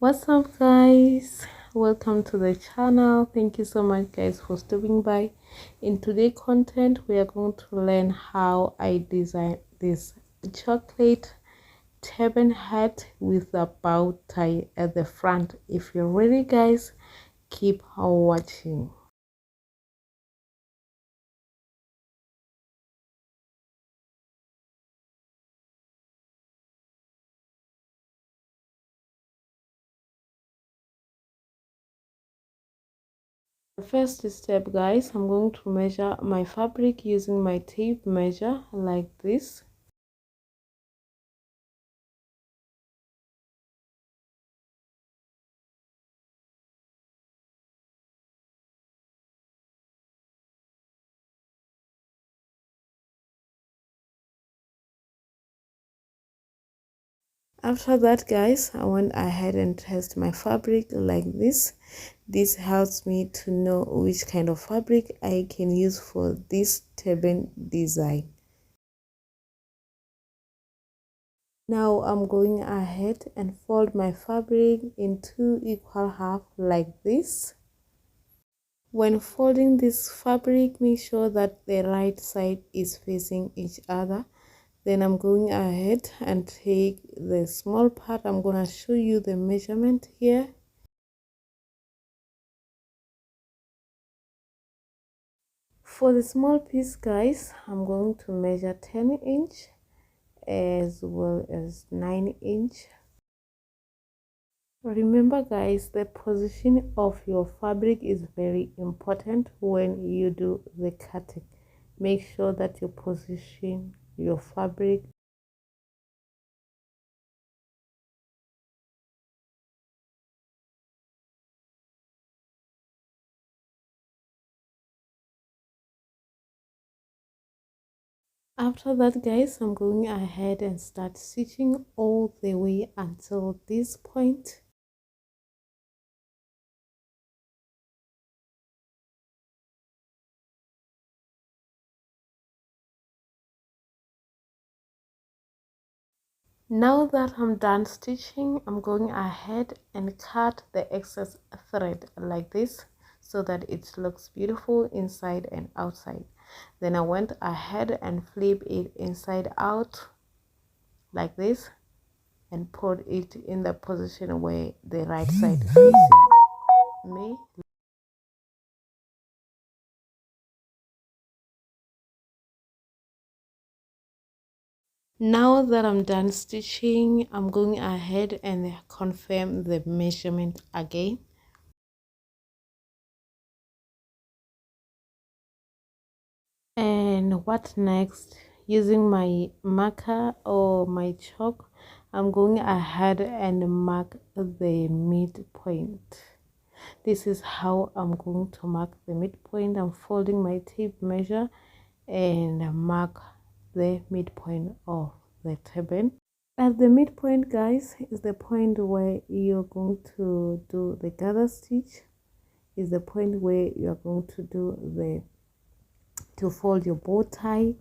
What's up, guys? Welcome to the channel. Thank you so much, guys, for stopping by. In today's content, we are going to learn how I design this chocolate turban hat with a bow tie at the front. If you're ready, guys, keep on watching. The first step, guys, I'm going to measure my fabric using my tape measure like this. After that, guys, I went ahead and test my fabric like this helps me to know which kind of fabric I can use for this turban design. Now I'm going ahead and fold my fabric in two equal half like this. When folding this fabric, make sure that the right side is facing each other. Then I'm going ahead and take the small part. I'm going to show you the measurement here. For the small piece, guys, I'm going to measure 10" as well as 9". Remember, guys, the position of your fabric is very important when you do the cutting. Make sure that you position your fabric. After that, guys, I'm going ahead and start stitching all the way until this point. Now that I'm done stitching, I'm going ahead and cut the excess thread like this so that it looks beautiful inside and outside. Then I went ahead and flip it inside out like this and put it in the position where the right side facing me. Now that I'm done stitching, I'm going ahead and confirm the measurement again. And what next? Using my marker or my chalk, I'm going ahead and mark the midpoint. This is how I'm going to mark the midpoint. I'm folding my tape measure and mark the midpoint of the turban. At the midpoint, guys, is the point where you're going to do the gather stitch, is the point where you're going to do to fold your bow tie.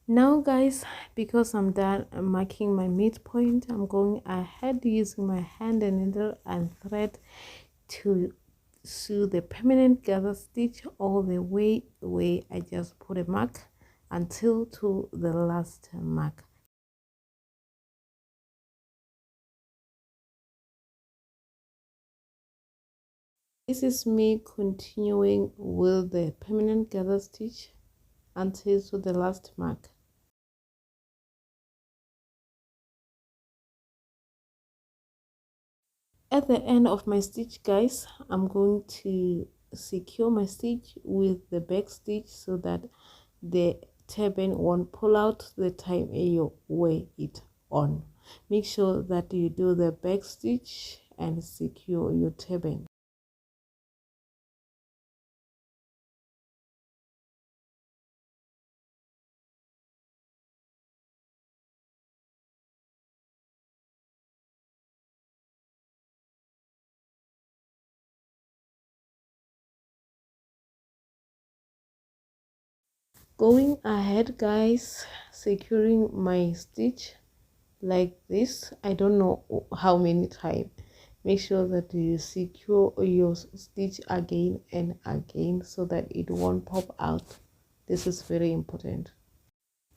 Now, guys, because I'm done marking my midpoint, I'm going ahead using my hand and needle and thread to sew the permanent gather stitch all the way where I just put a mark until to the last mark. This is me continuing with the permanent gather stitch until to the last mark. At the end of my stitch, guys, I'm going to secure my stitch with the back stitch so that the turban won't pull out the time you wear it on. Make sure that you do the back stitch and secure your turban. Going ahead, guys, securing my stitch like this. I don't know how many times make sure that you secure your stitch again and again so that it won't pop out. This is very important.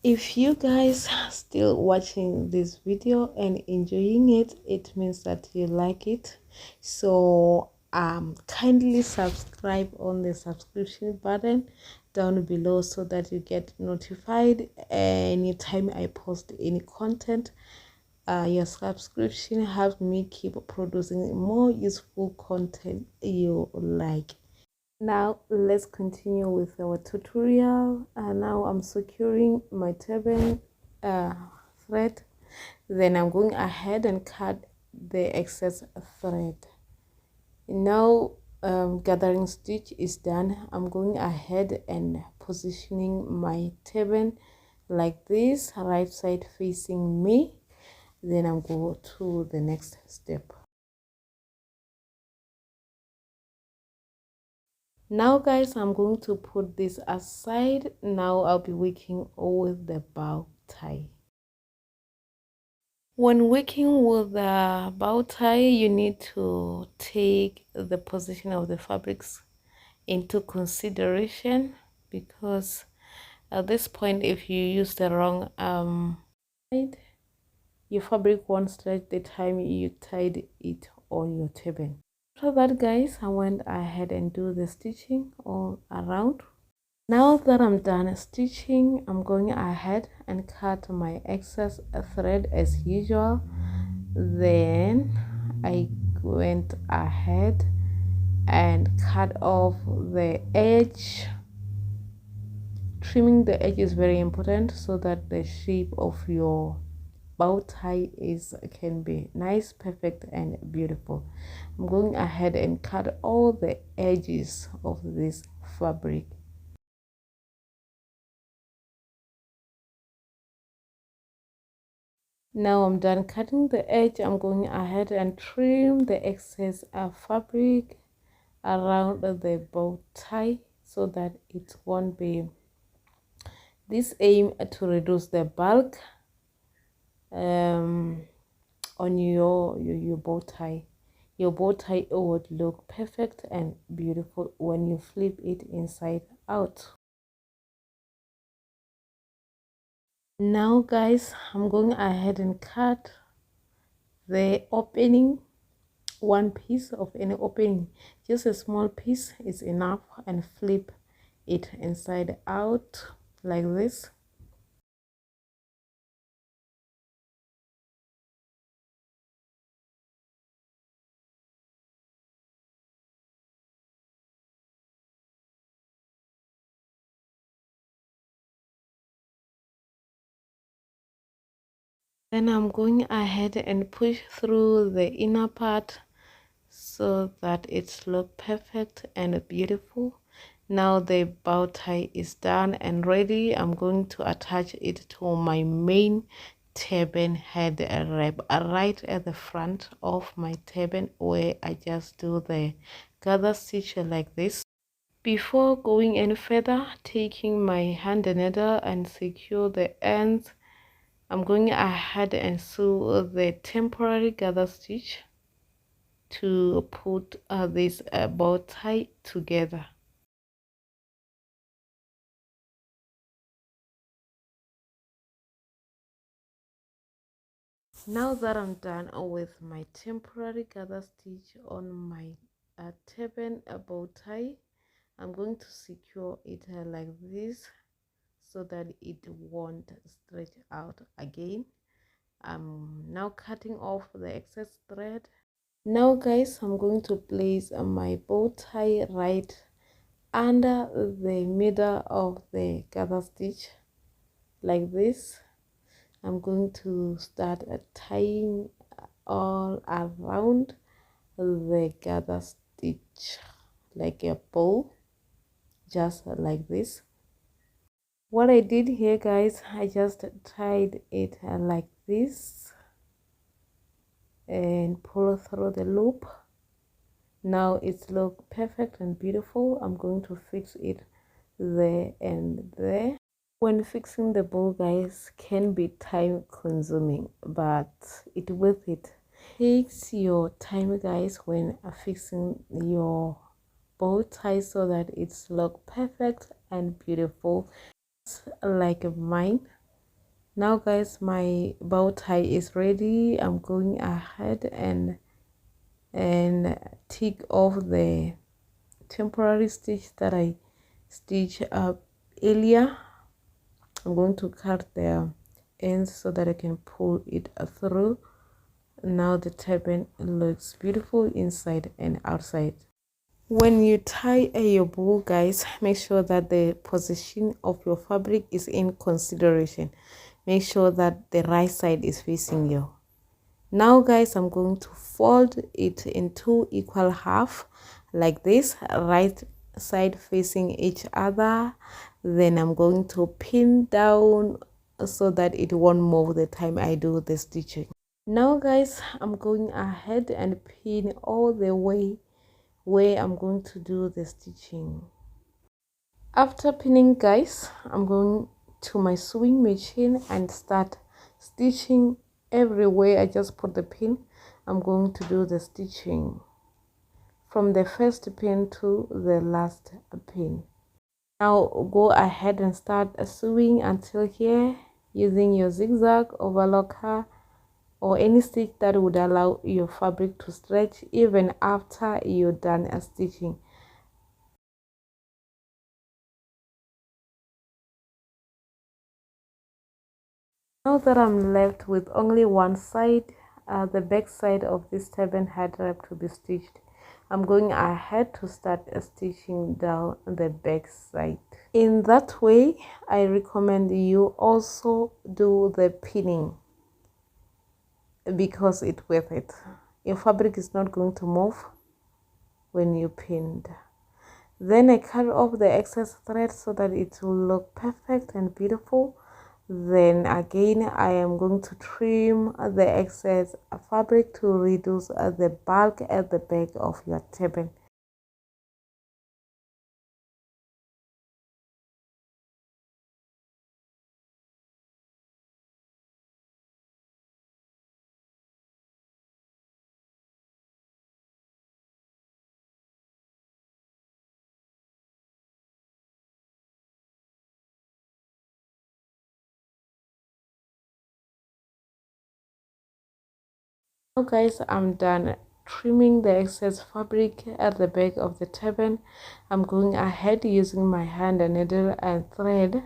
If you guys are still watching this video and enjoying it, it means that you like it. So kindly subscribe on the subscription button down below so that you get notified anytime I post any content. Your subscription helps me keep producing more useful content you like. Now let's continue with our tutorial. Now I'm securing my turban thread, then I'm going ahead and cut the excess thread. Now gathering stitch is done. I'm going ahead and positioning my turban like this, right side facing me. Then I'm going to the next step. Now guys, I'm going to put this aside. Now I'll be working with the bow tie. When working with the bow tie, you need to take the position of the fabrics into consideration, because at this point, if you use the wrong side, your fabric won't stretch the time you tied it on your turban. After that guys, I went ahead and do the stitching all around. Now that I'm done stitching, I'm going ahead and cut my excess thread as usual. Then I went ahead and cut off the edge. Trimming the edge is very important so that the shape of your bow tie can be nice, perfect and beautiful. I'm going ahead and cut all the edges of this fabric. Now I'm done cutting the edge. I'm going ahead and trim the excess fabric around the bow tie so that it won't be. This aim to reduce the bulk on your bow tie. Your bow tie would look perfect and beautiful when you flip it inside out. Now guys, I'm going ahead and cut the opening. One piece of any opening, just a small piece is enough, and flip it inside out like this. Then I'm going ahead and push through the inner part so that it looks perfect and beautiful. Now the bow tie is done and ready. I'm going to attach it to my main turban head wrap right at the front of my turban, where I just do the gather stitch like this. Before going any further, taking my hand needle and secure the ends, I'm going ahead and sew the temporary gather stitch to put this bow tie together. Now that I'm done with my temporary gather stitch on my turban bow tie, I'm going to secure it like this so that it won't stretch out again. I'm now cutting off the excess thread. Now guys, I'm going to place my bow tie right under the middle of the gather stitch like this. I'm going to start tying all around the gather stitch like a bow, just like this. What I did here guys, I just tied it like this and pull through the loop. Now it's look perfect and beautiful. I'm going to fix it there and there. When fixing the bow guys can be time consuming, but it's worth it. takes your time, guys, when fixing your bow tie so that it's look perfect and beautiful like mine. Now guys, my bow tie is ready. I'm going ahead and take off the temporary stitch that I stitched up earlier. I'm going to cut the ends so that I can pull it through. Now the turban looks beautiful inside and outside. When you tie your bow, guys, make sure that the position of your fabric is in consideration. Make sure that the right side is facing you. Now guys, I'm going to fold it into equal half like this, right side facing each other. Then I'm going to pin down so that it won't move the time I do the stitching. Now guys, I'm going ahead and pin all the way where I'm going to do the stitching. After pinning, guys, I'm going to my sewing machine and start stitching everywhere I just put the pin. I'm going to do the stitching from the first pin to the last pin. Now go ahead and start sewing until here using your zigzag, overlocker, or any stitch that would allow your fabric to stretch even after you're done stitching. Now that I'm left with only one side, the back side of this turban hat wrap to be stitched, I'm going ahead to start stitching down the back side. In that way, I recommend you also do the pinning because it's worth it. Your fabric is not going to move when you pinned. Then I cut off the excess thread so that it will look perfect and beautiful. Then again, I am going to trim the excess fabric to reduce the bulk at the back of your turban. Now guys, I'm done trimming the excess fabric at the back of the turban. I'm going ahead using my hand and needle and thread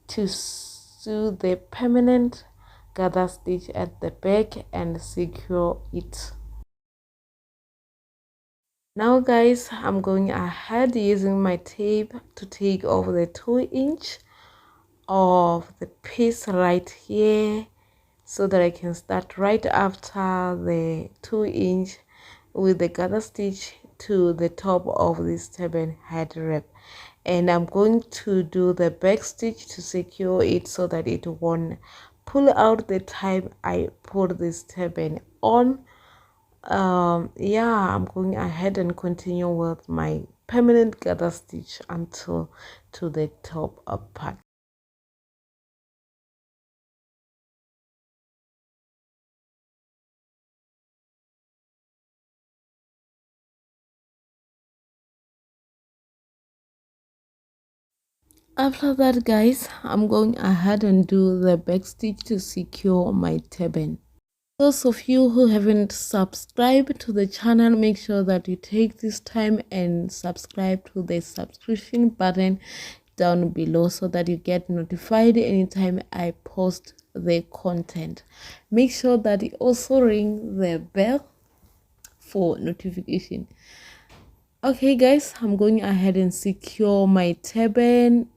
to sew the permanent gather stitch at the back and secure it. Now guys, I'm going ahead using my tape to take off the 2" of the piece right here so that I can start right after the 2" with the gather stitch to the top of this turban head wrap. And I'm going to do the back stitch to secure it so that it won't pull out the time I put this turban on. Yeah, I'm going ahead and continue with my permanent gather stitch until to the top part. After that guys, I'm going ahead and do the back stitch to secure my turban. Those of you who haven't subscribed to the channel, make sure that you take this time and subscribe to the subscription button down below so that you get notified anytime I post the content. Make sure that you also ring the bell for notification. Okay guys, I'm going ahead and secure my turban.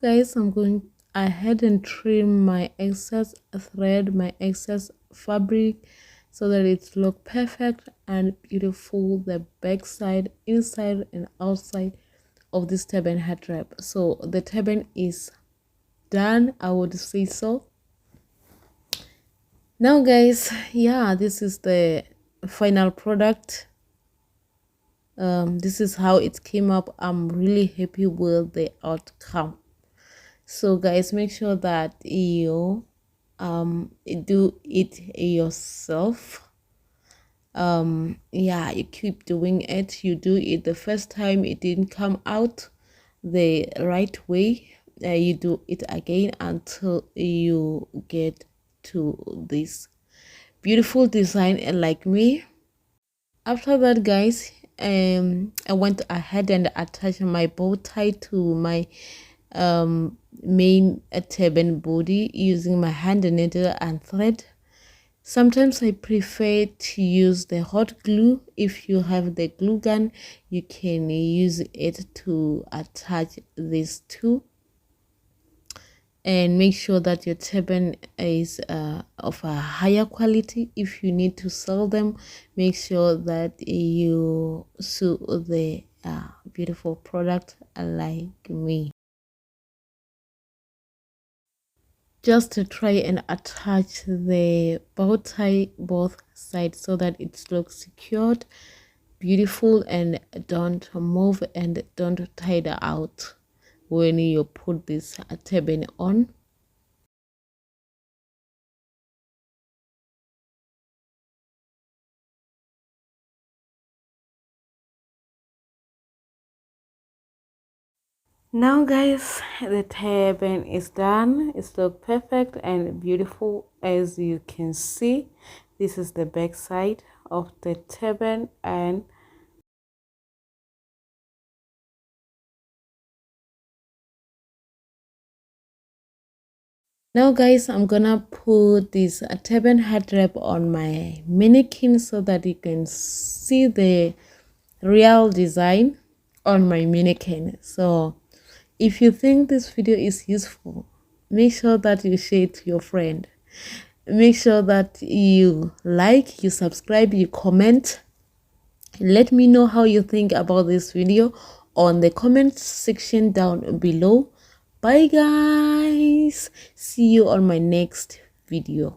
Guys, I'm going ahead and trim my excess thread, my excess fabric, so that it look perfect and beautiful, the back side, inside and outside of this turban hat wrap. So the turban is done, I would say so. Now guys, yeah, this is the final product. This is how it came up. I'm really happy with the outcome. So guys, make sure that you do it yourself. Yeah, you keep doing it. You do it the first time it didn't come out the right way, you do it again until you get to this beautiful design like me. After that guys, I went ahead and attached my bow tie to my main turban body using my hand needle and thread. Sometimes I prefer to use the hot glue. If you have the glue gun, you can use it to attach these two. And make sure that your turban is of a higher quality. If you need to sell them, make sure that you sew the beautiful product like me. Just to try and attach the bow tie both sides so that it looks secured, beautiful, and don't move and don't tire out when you put this turban on. Now guys, the turban is done. It's look perfect and beautiful. As you can see, this is the back side of the turban. And now guys, I'm gonna put this turban hat wrap on my mannequin so that you can see the real design on my mannequin. So if you think this video is useful, make sure that you share it to your friend. Make sure that you like, you subscribe, you comment. Let me know how you think about this video on the comment section down below. Bye guys, see you on my next video.